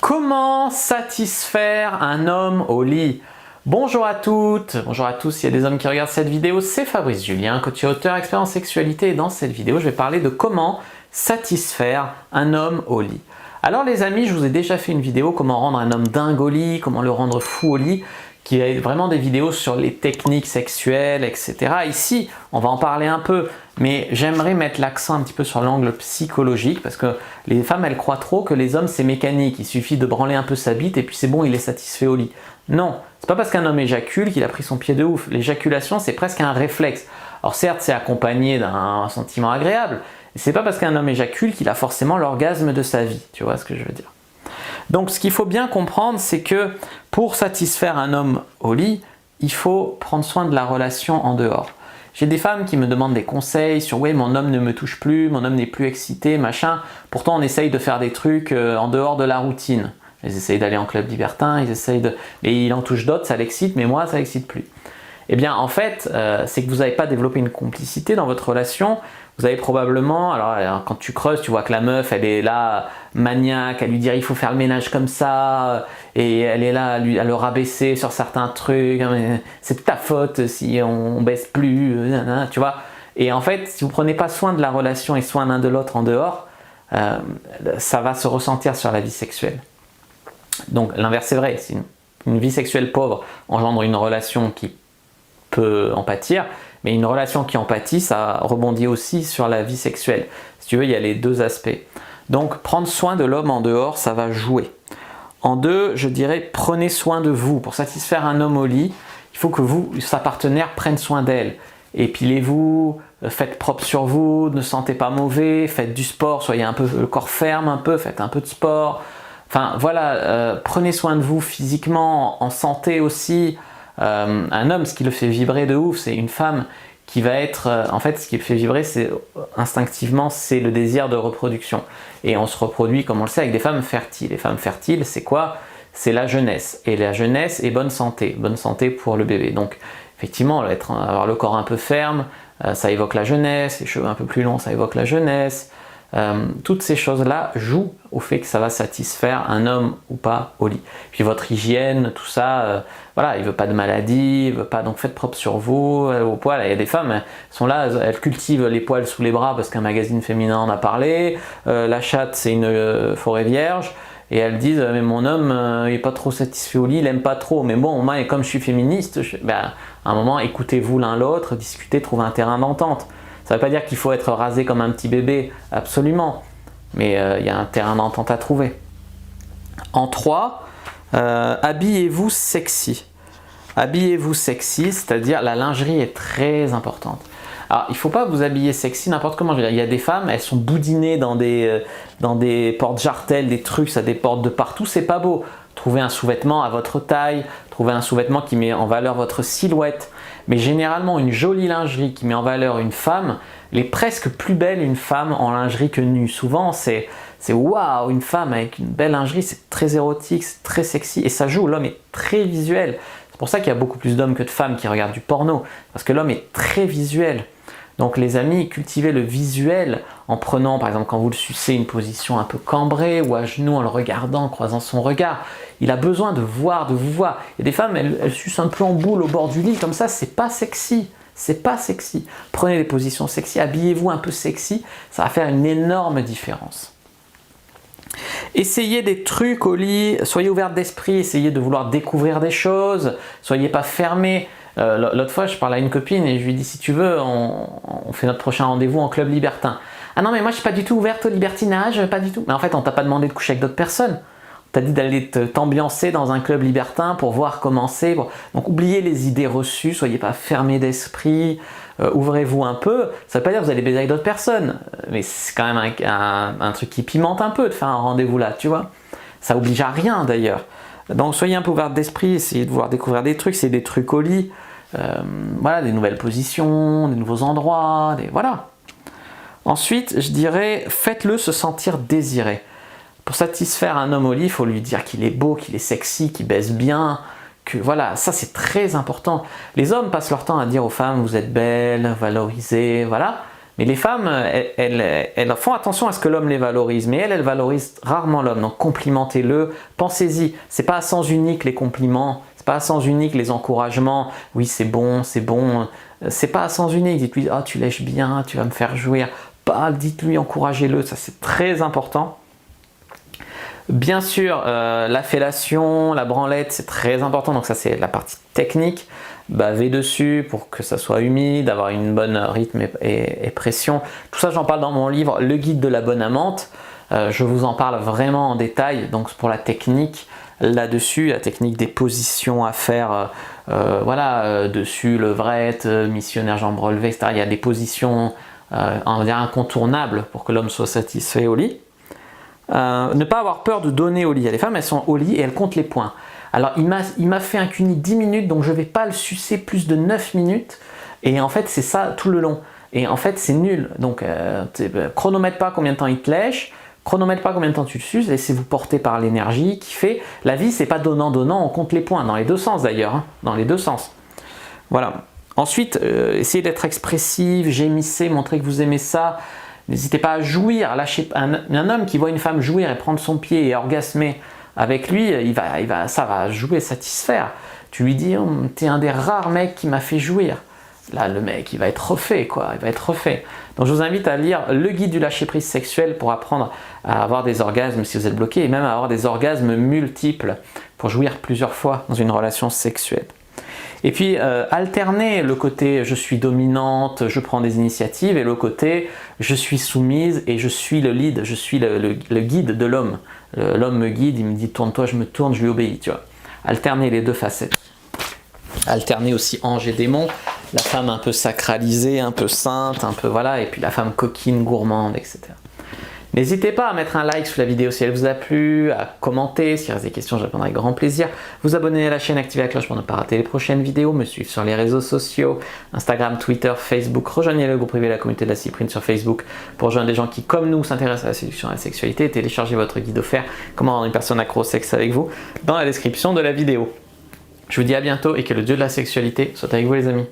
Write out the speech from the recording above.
Comment satisfaire un homme au lit? Bonjour à toutes, bonjour à tous, il y a des hommes qui regardent cette vidéo, c'est Fabrice Julien, coach et auteur, expert en sexualité, et dans cette vidéo je vais parler de comment satisfaire un homme au lit. Alors les amis, je vous ai déjà fait une vidéo comment rendre un homme dingue au lit, comment le rendre fou au lit, qui est vraiment des vidéos sur les techniques sexuelles, etc. Ici, on va en parler un peu, mais j'aimerais mettre l'accent un petit peu sur l'angle psychologique, parce que les femmes, elles croient trop que les hommes, c'est mécanique, il suffit de branler un peu sa bite et puis c'est bon, il est satisfait au lit. Non, c'est pas parce qu'un homme éjacule qu'il a pris son pied de ouf. L'éjaculation, c'est presque un réflexe. Alors certes, c'est accompagné d'un sentiment agréable, mais c'est pas parce qu'un homme éjacule qu'il a forcément l'orgasme de sa vie, tu vois ce que je veux dire. Donc ce qu'il faut bien comprendre, c'est que pour satisfaire un homme au lit, il faut prendre soin de la relation en dehors. J'ai des femmes qui me demandent des conseils sur « oui, mon homme ne me touche plus, mon homme n'est plus excité, machin ». Pourtant, on essaye de faire des trucs en dehors de la routine. Ils essayent d'aller en club libertin, ils essayent de... Et il en touche d'autres, ça l'excite, mais moi, ça l'excite plus. Eh bien, en fait, c'est que vous n'avez pas développé une complicité dans votre relation. Vous avez probablement, alors quand tu creuses, tu vois que la meuf, elle est là, maniaque, à lui dire il faut faire le ménage comme ça, et elle est là à le rabaisser sur certains trucs, c'est de ta faute si on baisse plus, tu vois. Et en fait, si vous ne prenez pas soin de la relation et soin l'un de l'autre en dehors, ça va se ressentir sur la vie sexuelle. Donc l'inverse est vrai, si une vie sexuelle pauvre engendre une relation qui peut en pâtir, mais une relation qui en pâtit, ça rebondit aussi sur la vie sexuelle. Si tu veux, il y a les deux aspects. Donc prendre soin de l'homme en dehors, ça va jouer. En deux, je dirais, prenez soin de vous. Pour satisfaire un homme au lit, il faut que vous, sa partenaire, prenne soin d'elle. Épilez-vous, faites propre sur vous, ne sentez pas mauvais, faites du sport, soyez un peu le corps ferme un peu, faites un peu de sport. Enfin voilà, prenez soin de vous physiquement, en santé aussi. Un homme, ce qui le fait vibrer de ouf, c'est une femme qui va être... en fait, ce qui le fait vibrer, c'est instinctivement, c'est le désir de reproduction. Et on se reproduit, comme on le sait, avec des femmes fertiles. Les femmes fertiles, c'est quoi? C'est la jeunesse. Et la jeunesse est bonne santé pour le bébé. Donc, effectivement, avoir le corps un peu ferme, ça évoque la jeunesse, les cheveux un peu plus longs, ça évoque la jeunesse. Toutes ces choses-là jouent au fait que ça va satisfaire un homme ou pas au lit. Puis votre hygiène, tout ça, voilà, il veut pas de maladie, il veut pas, donc faites propre sur vous, aux poils. Il y a des femmes, elles sont là, elles cultivent les poils sous les bras parce qu'un magazine féminin en a parlé, la chatte c'est une forêt vierge, et elles disent mais mon homme il est pas trop satisfait au lit, il aime pas trop, mais bon moi comme je suis féministe, à un moment écoutez-vous l'un l'autre, discutez, trouvez un terrain d'entente. Ça ne veut pas dire qu'il faut être rasé comme un petit bébé, absolument, mais il y a un terrain d'entente à trouver. En 3, habillez-vous sexy. Habillez-vous sexy, c'est-à-dire la lingerie est très importante. Alors, il ne faut pas vous habiller sexy n'importe comment. Je veux dire, il y a des femmes, elles sont boudinées dans des porte-jartelles, des trucs, ça déborde de partout, c'est pas beau. Trouvez un sous-vêtement à votre taille, trouvez un sous-vêtement qui met en valeur votre silhouette. Mais généralement, une jolie lingerie qui met en valeur une femme, elle est presque plus belle une femme en lingerie que nue. Souvent, c'est waouh, une femme avec une belle lingerie, c'est très érotique, c'est très sexy et ça joue. L'homme est très visuel. C'est pour ça qu'il y a beaucoup plus d'hommes que de femmes qui regardent du porno, parce que l'homme est très visuel. Donc les amis, cultivez le visuel en prenant, par exemple, quand vous le sucez, une position un peu cambrée ou à genoux en le regardant, en croisant son regard. Il a besoin de voir, de vous voir. Il y a des femmes, elles sucent un peu en boule au bord du lit, comme ça, c'est pas sexy. C'est pas sexy. Prenez des positions sexy, habillez-vous un peu sexy, ça va faire une énorme différence. Essayez des trucs au lit, soyez ouverte d'esprit, essayez de vouloir découvrir des choses, soyez pas fermés. L'autre fois, je parle à une copine et je lui dis si tu veux, on fait notre prochain rendez-vous en club libertin. Ah non mais moi je suis pas du tout ouverte au libertinage, pas du tout. Mais en fait on t'a pas demandé de coucher avec d'autres personnes. On t'a dit d'aller t'ambiancer dans un club libertin pour voir comment c'est. Donc oubliez les idées reçues, soyez pas fermés d'esprit, ouvrez-vous un peu. Ça veut pas dire que vous allez baiser avec d'autres personnes, mais c'est quand même un truc qui pimente un peu de faire un rendez-vous là, tu vois. Ça oblige à rien d'ailleurs. Donc soyez un peu ouverte d'esprit, essayez de vouloir découvrir des trucs, c'est des trucs au lit. Voilà, des nouvelles positions, des nouveaux endroits, voilà. Ensuite, je dirais, faites-le se sentir désiré. Pour satisfaire un homme au lit, il faut lui dire qu'il est beau, qu'il est sexy, qu'il baise bien, que voilà, ça c'est très important. Les hommes passent leur temps à dire aux femmes, vous êtes belle, valorisée, voilà. Mais les femmes, elles font attention à ce que l'homme les valorise, mais elles valorisent rarement l'homme. Donc complimentez-le, pensez-y. C'est pas à sens unique les compliments, c'est pas à sens unique les encouragements. Oui, c'est bon, c'est bon. C'est pas à sens unique. Dites-lui, oh, tu lèches bien, tu vas me faire jouir. Pas, dites-lui, encouragez-le. Ça, c'est très important. Bien sûr, la fellation, la branlette, c'est très important. Donc ça, c'est la partie technique. Baver dessus pour que ça soit humide, avoir une bonne rythme et pression. Tout ça, j'en parle dans mon livre Le guide de la bonne amante. Je vous en parle vraiment en détail. Donc pour la technique là-dessus, la technique des positions à faire, voilà, dessus, levrette, missionnaire, jambes relevées, etc. Il y a des positions on va dire incontournables pour que l'homme soit satisfait au lit. Ne pas avoir peur de donner au lit. Il y a des femmes, elles sont au lit et elles comptent les points. Alors il m'a fait un cuni 10 minutes, donc je ne vais pas le sucer plus de 9 minutes. Et en fait, c'est ça tout le long. Et en fait, c'est nul. Donc chronomètre pas combien de temps il te lèche, chronomètre pas combien de temps tu le suces, laissez-vous porter par l'énergie qui fait. La vie, c'est pas donnant-donnant, on compte les points, dans les deux sens d'ailleurs, hein, dans les deux sens. Voilà. Ensuite, essayez d'être expressif, gémissez, montrez que vous aimez ça. N'hésitez pas à jouir, lâchez un homme qui voit une femme jouir et prendre son pied et orgasmer avec lui, ça va jouer, satisfaire. Tu lui dis, oh, t'es un des rares mecs qui m'a fait jouir. Là, le mec, il va être refait, quoi. Il va être refait. Donc, je vous invite à lire Le guide du lâcher-prise sexuel pour apprendre à avoir des orgasmes si vous êtes bloqué et même à avoir des orgasmes multiples pour jouir plusieurs fois dans une relation sexuelle. Et puis, alterner le côté je suis dominante, je prends des initiatives et le côté je suis soumise et je suis le lead, je suis le guide de l'homme. L'homme me guide, il me dit tourne-toi, je me tourne, je lui obéis, tu vois. Alterner les deux facettes. Alterner aussi ange et démon, la femme un peu sacralisée, un peu sainte, un peu voilà, et puis la femme coquine, gourmande, etc. N'hésitez pas à mettre un like sous la vidéo si elle vous a plu, à commenter, s'il reste des questions, je répondrai avec grand plaisir. Vous abonner à la chaîne, activer la cloche pour ne pas rater les prochaines vidéos, me suivre sur les réseaux sociaux, Instagram, Twitter, Facebook, rejoignez le groupe privé La Communauté de la Cyprine sur Facebook pour rejoindre des gens qui, comme nous, s'intéressent à la séduction et à la sexualité. Téléchargez votre guide offert, comment rendre une personne accro au sexe avec vous, dans la description de la vidéo. Je vous dis à bientôt et que le dieu de la sexualité soit avec vous les amis.